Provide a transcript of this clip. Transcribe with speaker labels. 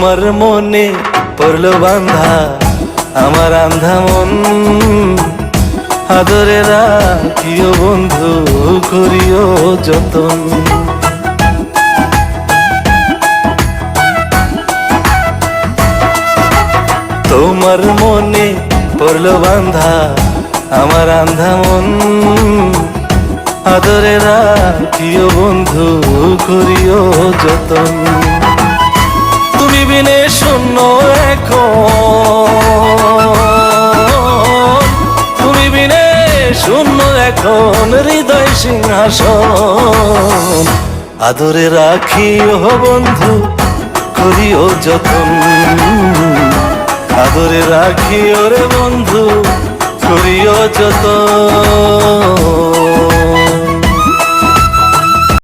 Speaker 1: তোমার মনে পড়লো বান্ধা আমার আন্ধা মন, আদরে রাখিও বন্ধু করিও যতন। তোমার মনে পড়লো বান্ধা আমার আন্ধা মন, আদরে রাখিও বন্ধু করিও যতন। তুমি বিনে শূন্য এখন, তুমি বিনে শূন্য এখন হৃদয় সিংহাসন, আদরে রাখিও বন্ধু করিও যতন, আদরে রাখিও রে বন্ধু করিও যতন।